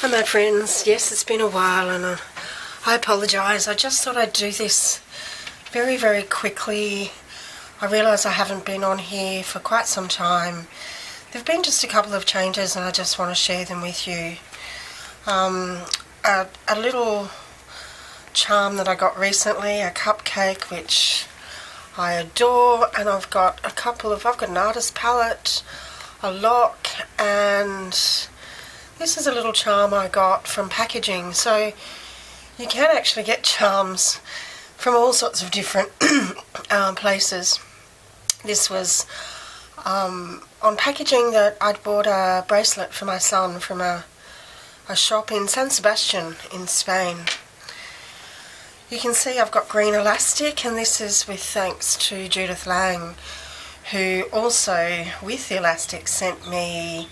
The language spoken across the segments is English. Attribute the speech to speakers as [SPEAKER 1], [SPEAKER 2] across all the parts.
[SPEAKER 1] Hi my friends, yes it's been a while and I apologise. I just thought I'd do this very quickly. I realise I haven't been on here for quite some time. There have been just a couple of changes and I just want to share them with you. A little charm that I got recently, a cupcake which I adore, and I've got an artist palette, a lock, and this is a little charm I got from packaging. So you can actually get charms from all sorts of different places. This was on packaging that I'd bought a bracelet for my son from a shop in San Sebastian in Spain. You can see I've got green elastic, and this is with thanks to Judith Lang, who also with the elastic sent me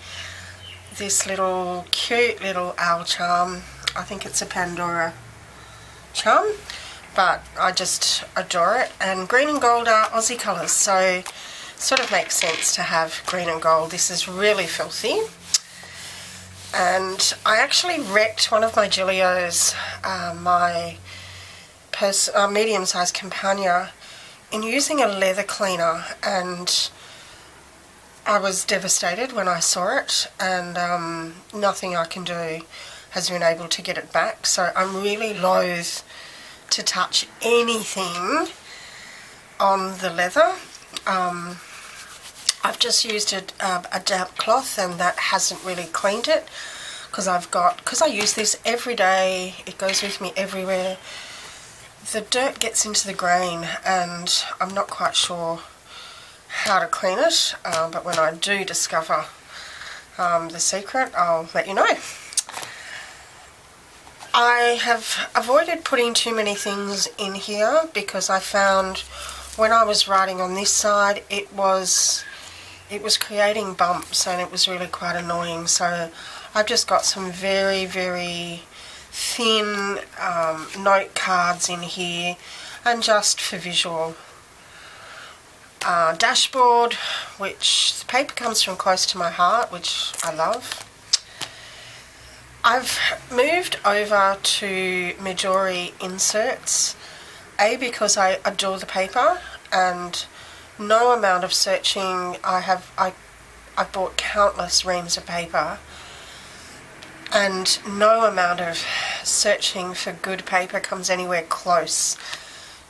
[SPEAKER 1] this little cute little owl charm. I think it's a Pandora charm, but I just adore it. And green and gold are Aussie colours, so sort of makes sense to have green and gold. This is really filthy. And I actually wrecked one of my Gillios, my medium-sized Campagna, in using a leather cleaner, and I was devastated when I saw it, and nothing I can do has been able to get it back. So I'm really loath to touch anything on the leather. I've just used a damp cloth, and that hasn't really cleaned it, because I use this every day. It goes with me everywhere. The dirt gets into the grain and I'm not quite sure how to clean it, but when I do discover the secret, I'll let you know. I have avoided putting too many things in here because I found when I was writing on this side it was creating bumps, and it was really quite annoying. So I've just got some very thin note cards in here, and just for visual. Dashboard, which the paper comes from close to my heart, which I love. I've moved over to Midori inserts, because I adore the paper, and no amount of searching. I bought countless reams of paper, and no amount of searching for good paper comes anywhere close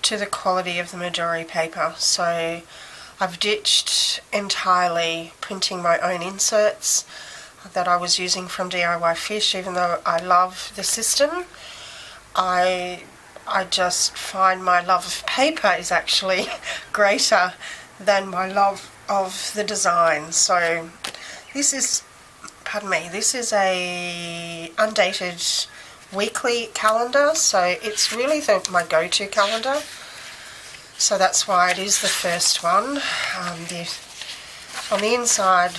[SPEAKER 1] to the quality of the Midori paper. So I've ditched entirely printing my own inserts that I was using from DIY Fish. Even though I love the system, I just find my love of paper is actually greater than my love of the design. So this is a undated weekly calendar, so it's really my go-to calendar. So that's why it is the first one. On the inside,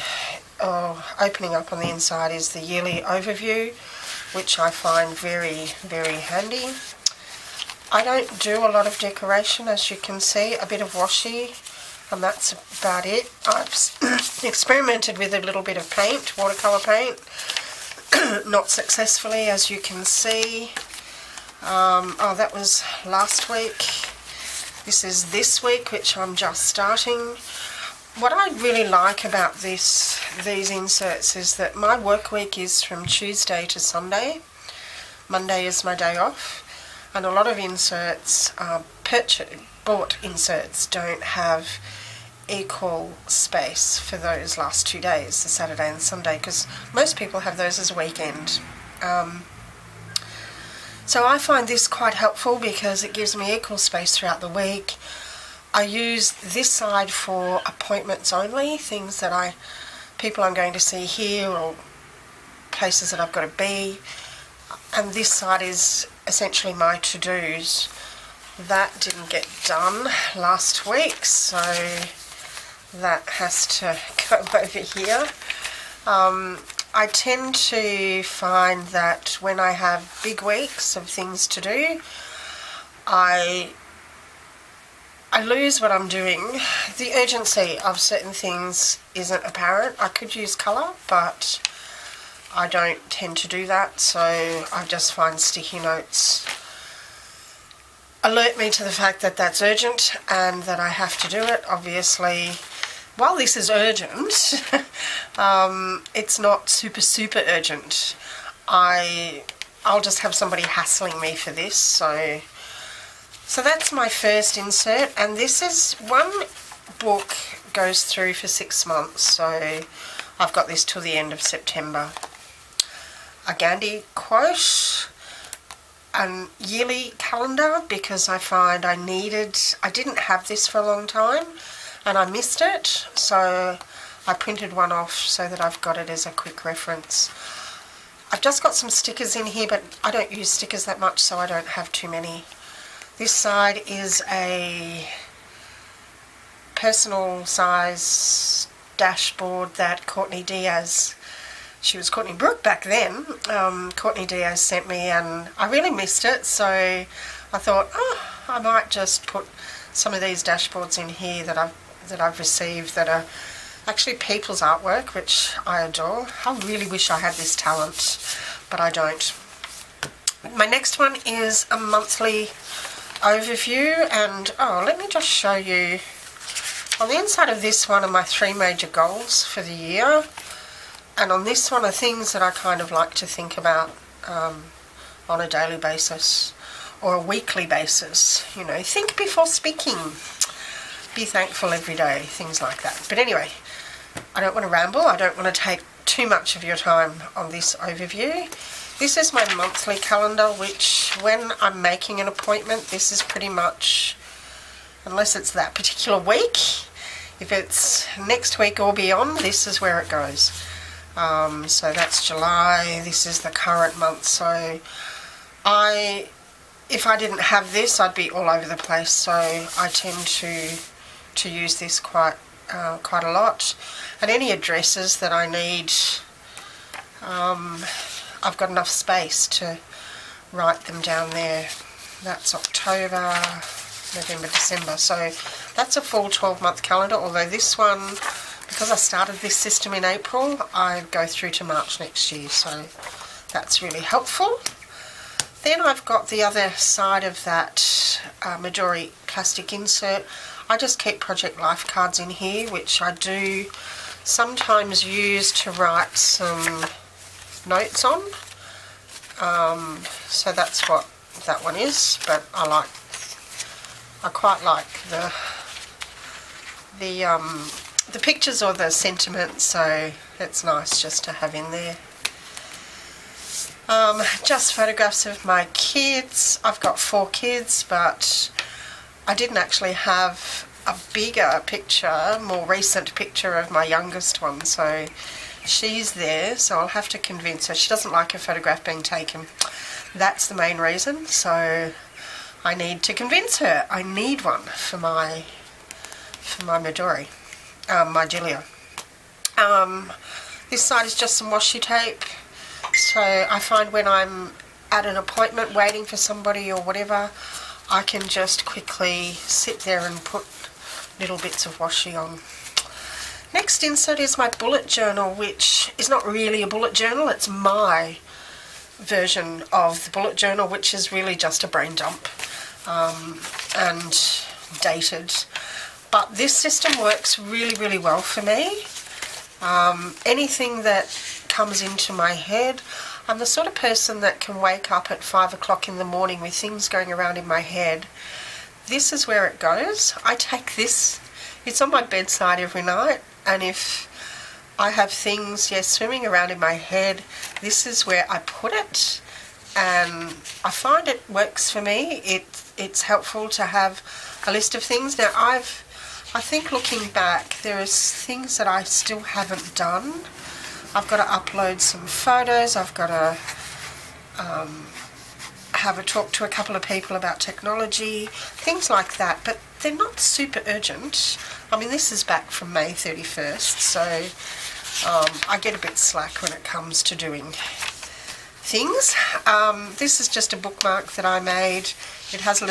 [SPEAKER 1] opening up on the inside, is the yearly overview, which I find very handy. I don't do a lot of decoration, as you can see. A bit of washi, and that's about it. I've experimented with a little bit of paint, watercolour paint, not successfully, as you can see. That was last week. This is this week, which I'm just starting. What I really like about these inserts is that my work week is from Tuesday to Sunday. Monday is my day off, and a lot of inserts, bought inserts, don't have equal space for those last 2 days, the Saturday and Sunday, because most people have those as a weekend. So I find this quite helpful because it gives me equal space throughout the week. I use this side for appointments only, things that people I'm going to see here, or places that I've got to be, and this side is essentially my to-dos. That didn't get done last week, so that has to go over here. I tend to find that when I have big weeks of things to do, I lose what I'm doing. The urgency of certain things isn't apparent. I could use colour, but I don't tend to do that, so I just find sticky notes alert me to the fact that that's urgent and that I have to do it. Obviously, while this is urgent, it's not super urgent. I'll just have somebody hassling me for this, so that's my first insert, and this is one book goes through for 6 months, so I've got this till the end of September. A Gandhi quote, a yearly calendar, because I find I didn't have this for a long time and I missed it, so I printed one off so that I've got it as a quick reference. I've just got some stickers in here, but I don't use stickers that much, so I don't have too many. This side is a personal size dashboard that Courtney Diaz, she was Courtney Brooke back then, Courtney Diaz sent me, and I really missed it, so I thought, I might just put some of these dashboards in here that I've received that are actually people's artwork, which I adore. I really wish I had this talent, but I don't. My next one is a monthly overview, and let me just show you. On the inside of this one are my 3 major goals for the year, and on this one are things that I kind of like to think about on a daily basis or a weekly basis. You know, think before speaking, be thankful every day, things like that. But anyway, I don't want to ramble, I don't want to take too much of your time on this overview. This is my monthly calendar, which when I'm making an appointment, this is pretty much, unless it's that particular week, if it's next week or beyond, this is where it goes. So that's July, this is the current month, so if I didn't have this, I'd be all over the place, so I tend to use this quite a lot. And any addresses that I need, I've got enough space to write them down there. That's October, November, December, so that's a full 12-month calendar, although this one, because I started this system in April, I go through to March next year, so that's really helpful. Then I've got the other side of that Midori plastic insert. I just keep project life cards in here, which I do sometimes use to write some notes on. So that's what that one is, but I quite like the pictures or the sentiment, so it's nice just to have in there. Just photographs of my kids. I've got 4 kids, but I didn't actually have a bigger picture, more recent picture of my youngest one, so she's there, so I'll have to convince her. She doesn't like her photograph being taken. That's the main reason, so I need to convince her. I need one for my Midori, my Gillio. This side is just some washi tape. So I find when I'm at an appointment waiting for somebody or whatever, I can just quickly sit there and put little bits of washi on. Next insert is my bullet journal, which is not really a bullet journal, it's my version of the bullet journal, which is really just a brain dump and dated. But this system works really well for me. Anything that comes into my head, I'm the sort of person that can wake up at 5 o'clock in the morning with things going around in my head. This is where it goes. I take this, it's on my bedside every night, and if I have things swimming around in my head, this is where I put it, and I find it works for me. It's helpful to have a list of things. Now I think looking back, there is things that I still haven't done. I've got to upload some photos, I've got to have a talk to a couple of people about technology, things like that, but they're not super urgent. I mean, this is back from May 31st, so I get a bit slack when it comes to doing things. This is just a bookmark that I made. It has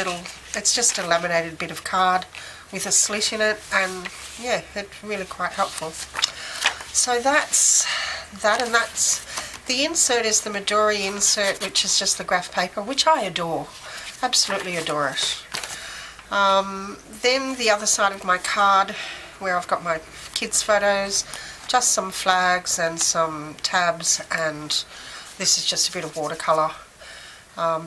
[SPEAKER 1] it's just a laminated bit of card with a slit in it, and yeah, it's really quite helpful. So that's that, and that's The insert is the Midori insert, which is just the graph paper, which I adore. Absolutely adore it. Then the other side of my card, where I've got my kids' photos, just some flags and some tabs, and this is just a bit of watercolour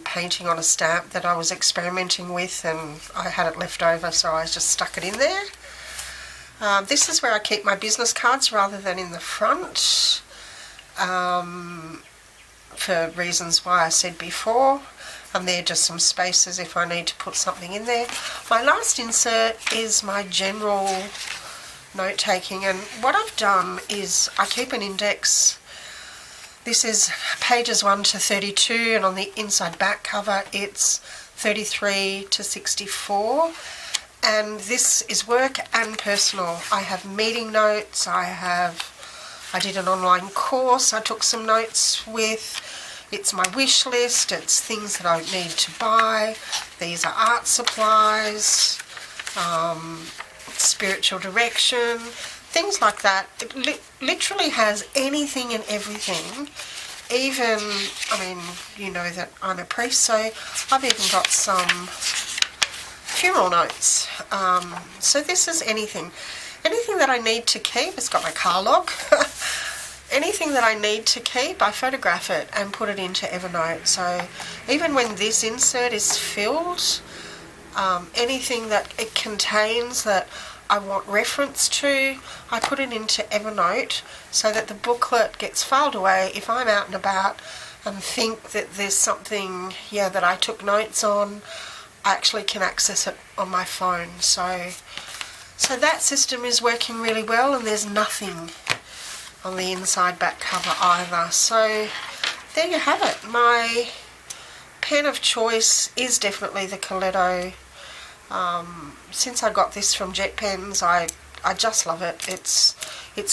[SPEAKER 1] painting on a stamp that I was experimenting with, and I had it left over, so I just stuck it in there. This is where I keep my business cards rather than in the front, for reasons why I said before, and they're just some spaces if I need to put something in there. My last insert is my general note taking, and what I've done is I keep an index. This is pages 1 to 32, and on the inside back cover it's 33 to 64. And this is work and personal. I have meeting notes, I did an online course I took some notes with. It's my wish list, it's things that I need to buy. These are art supplies, spiritual direction, things like that. It literally has anything and everything. Even, I mean, you know that I'm a priest, so I've even got some funeral notes. So this is anything that I need to keep. It's got my car log. Anything that I need to keep, I photograph it and put it into Evernote. So even when this insert is filled, anything that it contains that I want reference to, I put it into Evernote so that the booklet gets filed away. If I'm out and about and think that there's something that I took notes on, I actually can access it on my phone. So that system is working really well, and there's nothing on the inside back cover either. So there you have it. My pen of choice is definitely the Coletto. Since I got this from Jet Pens, I just love it. It's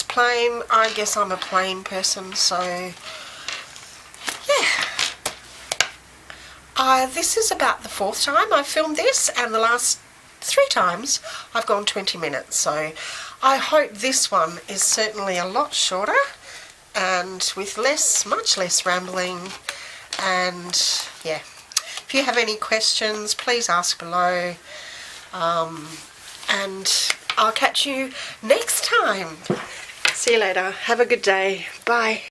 [SPEAKER 1] plain. I guess I'm a plain person, so yeah. This is about the 4th time I've filmed this, and the last 3 times I've gone 20 minutes, so I hope this one is certainly a lot shorter and with much less rambling. And yeah, if you have any questions, please ask below, and I'll catch you next time. See you later. Have a good day. Bye.